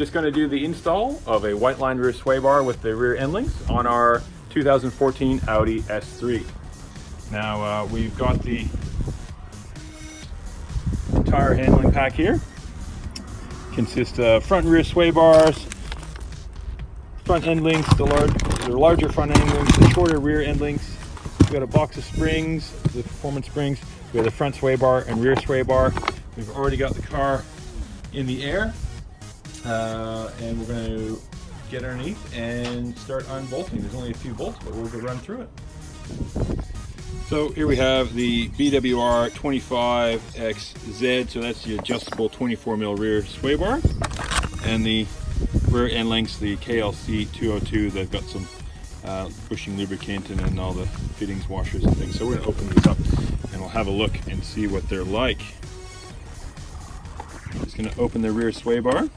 just going to do the install of a Whiteline rear sway bar with the rear end links on our 2014 Audi S3. Now we've got the entire handling pack here. Consists of front and rear sway bars, front end links, the larger front end links, the shorter rear end links. We've got a box of springs, the performance springs. We have the front sway bar and rear sway bar. We've already got the car in the air, and we're going to get underneath and start unbolting. There's only a few bolts, but we'll go run through it. So here we have the BWR 25XZ, so that's the adjustable 24mm rear sway bar, and the rear end links, the KLC 202. They've got some bushing lubricant and then all the fittings, washers and things. So we're going to open these up and we'll have a look and see what they're like. I'm just going to open the rear sway bar.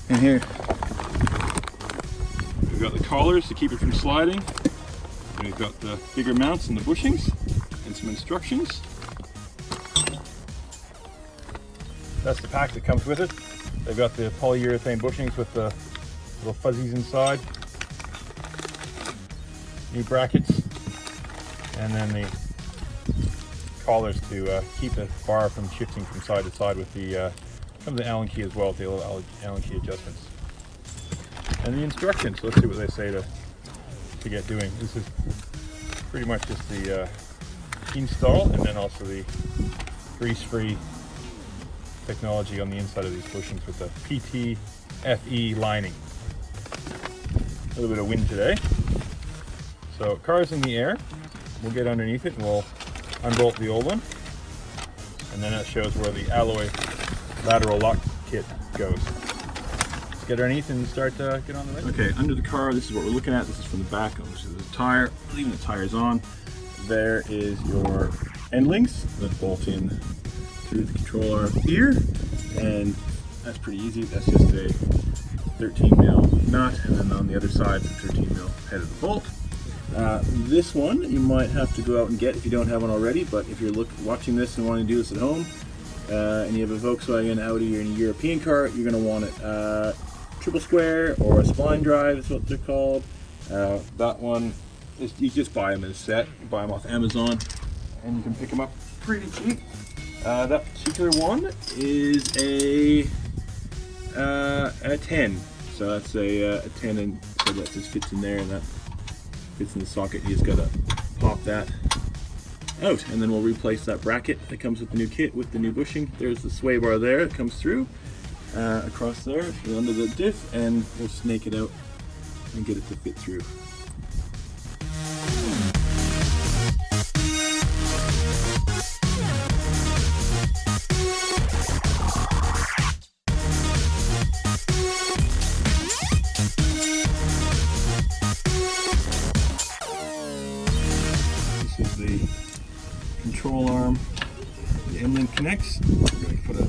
And here we've got the collars to keep it from sliding. And we've got the bigger mounts and the bushings and some instructions. That's the pack that comes with it. They've got the polyurethane bushings with the little fuzzies inside, new brackets, and then the collars to keep the bar from shifting from side to side with the comes the Allen key as well, with the little Allen key adjustments. And the instructions, so let's see what they say to get doing. This is pretty much just the install, and then also the grease-free technology on the inside of these bushings with the PTFE lining. A little bit of wind today. So car's in the air. We'll get underneath it and we'll unbolt the old one. And then that shows where the alloy lateral lock kit goes. Let's get underneath and start get on the ride. Okay, under the car, this is what we're looking at. This is from the back. This is the tire. Leaving the tires on. There is your end links that bolt in through the control arm here, and that's pretty easy. That's just a 13mm nut, and then on the other side, the 13mm head of the bolt. This one you might have to go out and get if you don't have one already, but if you're watching this and wanting to do this at home, and you have a Volkswagen, Audi, or any European car, you're going to want it triple square or a spline drive is what they're called. That one, you just buy them in a set. You buy them off Amazon, and you can pick them up pretty cheap. That particular one is a 10. So that's a 10, and so that just fits in there, and that fits in the socket. You just got to pop that out, and then we'll replace that bracket that comes with the new kit with the new bushing. There's the sway bar there that comes through across there under the diff, and we'll snake it out and get it to fit through. This is the control arm. The end link connects. We're going to put a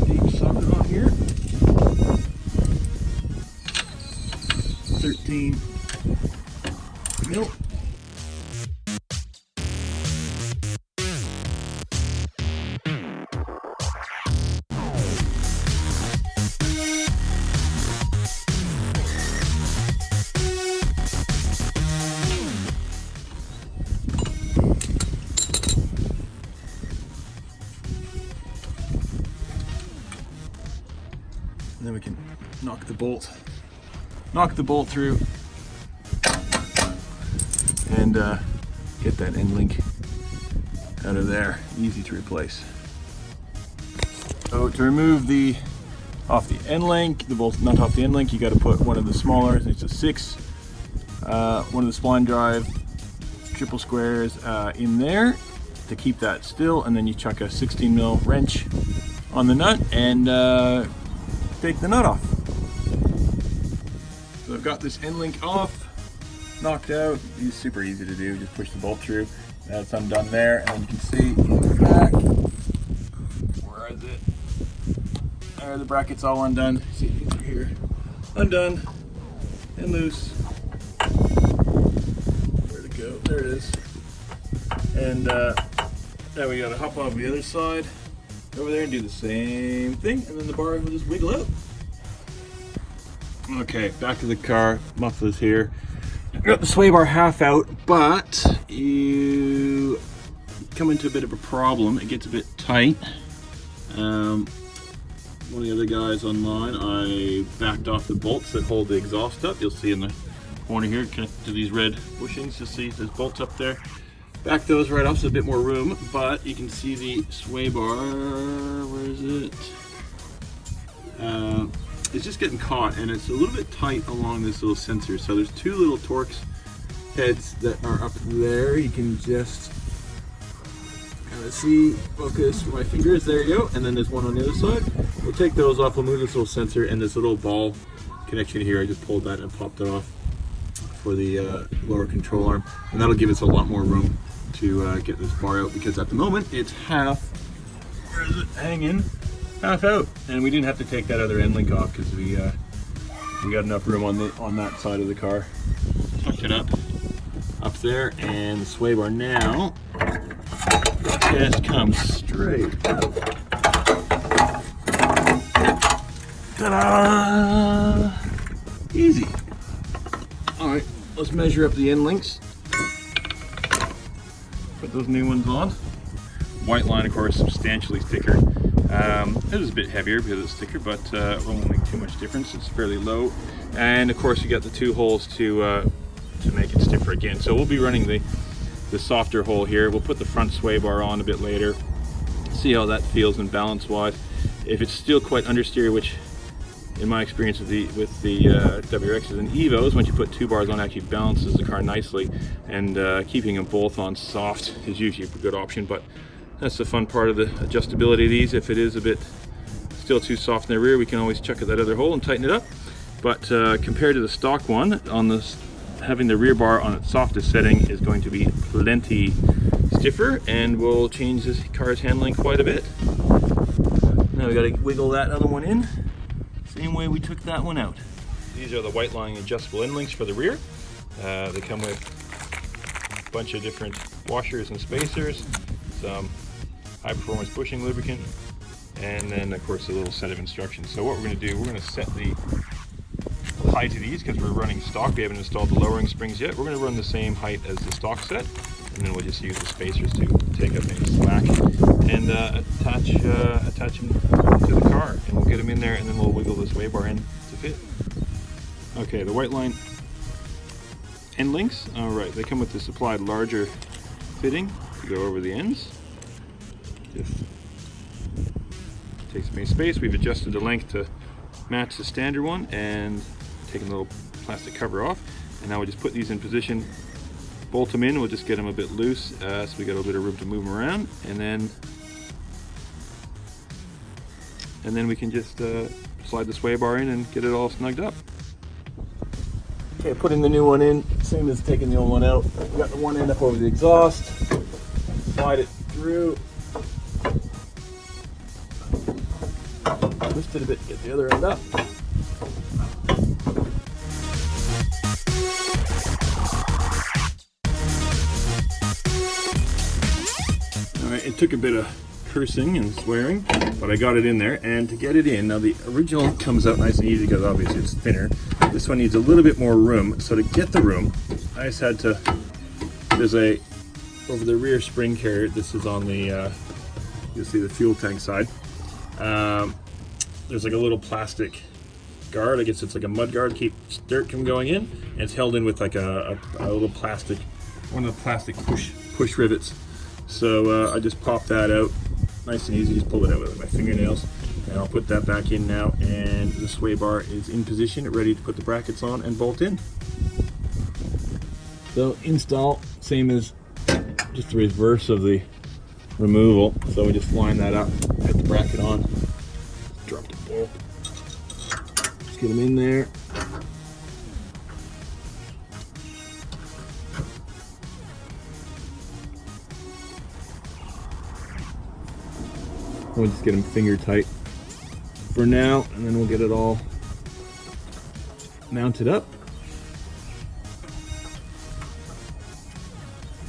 deep socket on here. 13 mil. And then we can knock the bolt through, and get that end link out of there. Easy to replace. So to remove off the end link, the bolt nut off the end link, you got to put one of the smaller, it's a 6, one of the spline drive triple squares in there. to keep that still, and then you chuck a 16mm wrench on the nut and take the nut off. So I've got this end link off, knocked out. It's super easy to do, just push the bolt through. That's undone there, and you can see in the back, where is it? There, the bracket's all undone. See through here, undone and loose. Where'd it go? There it is. And now we gotta hop on the other side over there and do the same thing, and then the bar will just wiggle out. Okay, back to the car. Muffler's here. Got the sway bar half out, but you come into a bit of a problem. It gets a bit tight. One of the other guys online, I backed off the bolts that hold the exhaust up. You'll see in the corner here, connected to these red bushings. You'll see there's bolts up there. Back those right off, so a bit more room, but you can see the sway bar. Where is it? It's just getting caught, and it's a little bit tight along this little sensor. So there's two little Torx heads that are up there. You can just kind of see, focus where my finger is. There you go. And then there's one on the other side. We'll take those off. We'll move this little sensor and this little ball connection here. I just pulled that and popped it off for the lower control arm, and that'll give us a lot more room to get this bar out, because at the moment it's half. Where is it? Hanging. Half out, and we didn't have to take that other end link off because we got enough room on that side of the car. Tucked it up there, and the sway bar now just comes straight out. Ta-da! Easy. All right, let's measure up the end links. Put those new ones on. Whiteline, of course, substantially thicker. It was a bit heavier because it's thicker, but it won't make too much difference. It's fairly low, and of course you got the two holes to make it stiffer again. So we'll be running the softer hole here. We'll put the front sway bar on a bit later, see how that feels and balance wise. If it's still quite understeer, which in my experience with the WRXs and Evos, once you put two bars on, it actually balances the car nicely, and keeping them both on soft is usually a good option. But that's the fun part of the adjustability of these. If it is a bit still too soft in the rear, we can always chuck at that other hole and tighten it up. But compared to the stock one, on this, having the rear bar on its softest setting is going to be plenty stiffer, and will change this car's handling quite a bit. Now we got to wiggle that other one in, same way we took that one out. These are the Whiteline adjustable end links for the rear. They come with a bunch of different washers and spacers, some high performance bushing lubricant, and then of course a little set of instructions. So what we're going to do, we're going to set the height of these because we're running stock. We haven't installed the lowering springs yet. We're going to run the same height as the stock set, and then we'll just use the spacers to take up any slack and attach them to the car, and we'll get them in there, and then we'll wiggle the sway bar in to fit. Okay, the Whiteline end links. All right, they come with the supplied larger fitting to go over the ends. Just takes me space. We've adjusted the length to match the standard one and taken the little plastic cover off, and now we just put these in position, bolt them in. We'll just get them a bit loose so we got a bit of room to move them around, and then we can just slide the sway bar in and get it all snugged up. Okay, putting the new one in, same as taking the old one out. We got the one end up over the exhaust, slide it through, twist it a bit, get the other end up. Alright, it took a bit of cursing and swearing, but I got it in there. And to get it in, now the original comes out nice and easy because obviously it's thinner. This one needs a little bit more room, so to get the room, I just had to, there's a, over the rear spring carrier, this is on the, you'll see the fuel tank side, there's like a little plastic guard. I guess it's like a mud guard to keep dirt from going in, and it's held in with like a little plastic, one of the plastic push rivets. So I just popped that out, nice and easy, just pull it out with my fingernails. And I'll put that back in now, and the sway bar is in position, ready to put the brackets on and bolt in. So install, same as just the reverse of the removal. So we just line that up, put the bracket on, drop the bolt, just get them in there. We'll just get them finger tight for now, and then we'll get it all mounted up.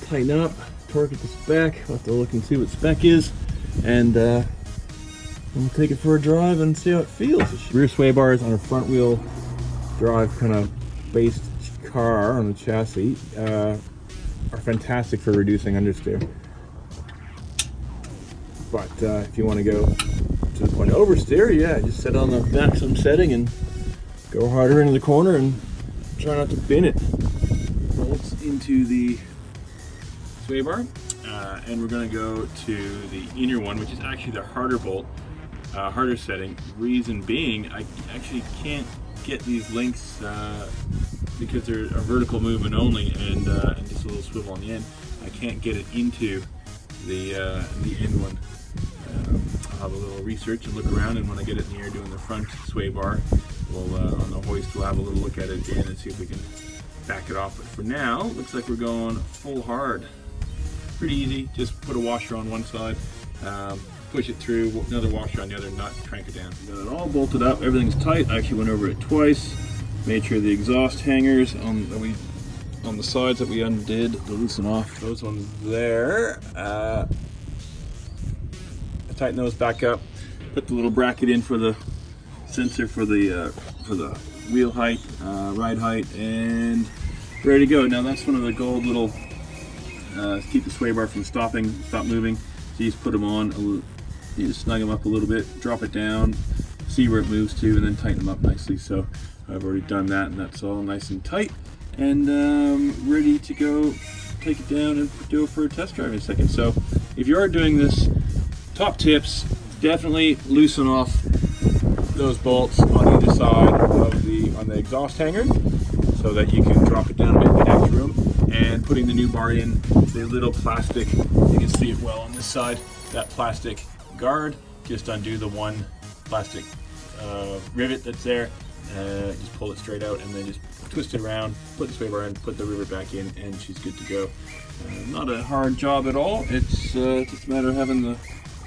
Tighten up, torque it to spec. We'll have to look and see what spec is, and we'll take it for a drive and see how it feels. Rear sway bars on a front wheel drive kind of based car on the chassis are fantastic for reducing understeer. But if you want to go to the point of oversteer, yeah, just set on the maximum setting and go harder into the corner and try not to bin it. Bolts into the sway bar, and we're going to go to the inner one, which is actually the harder bolt, harder setting. Reason being, I actually can't get these links because they're a vertical movement only, and just a little swivel on the end. I can't get it into the end one. I'll have a little research and look around, and when I get it in the air doing the front sway bar, we'll on the hoist we'll have a little look at it again and see if we can back it off. But for now, looks like we're going full hard. Pretty easy. Just put a washer on one side, push it through, another washer on the other, nut, crank it down. Got it all bolted up. Everything's tight. I actually went over it twice. Made sure the exhaust hangers on the sides that we undid to loosen off. Those ones there. Tighten those back up. Put the little bracket in for the sensor for the wheel height, ride height, and ready to go. Now that's one of the gold little keep the sway bar from stop moving. So you just put them on. You just snug them up a little bit, drop it down, see where it moves to, and then tighten them up nicely. So I've already done that, and that's all nice and tight, and ready to go. Take it down and do it for a test drive in a second. So if you are doing this, top tips, definitely loosen off those bolts on either side of on the exhaust hanger so that you can drop it down a bit, get extra room. And putting the new bar in, the little plastic, you can see it well on this side, that plastic guard, just undo the one plastic rivet that's there, just pull it straight out and then just twist it around, put the sway bar in, put the rivet back in, and she's good to go. Not a hard job at all. It's just a matter of having the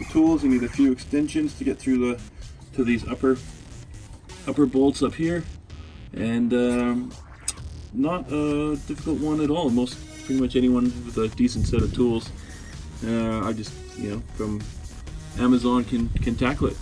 tools. You need a few extensions to get through to these upper bolts up here, and not a difficult one at all. Pretty much anyone with a decent set of tools, I just from Amazon can tackle it.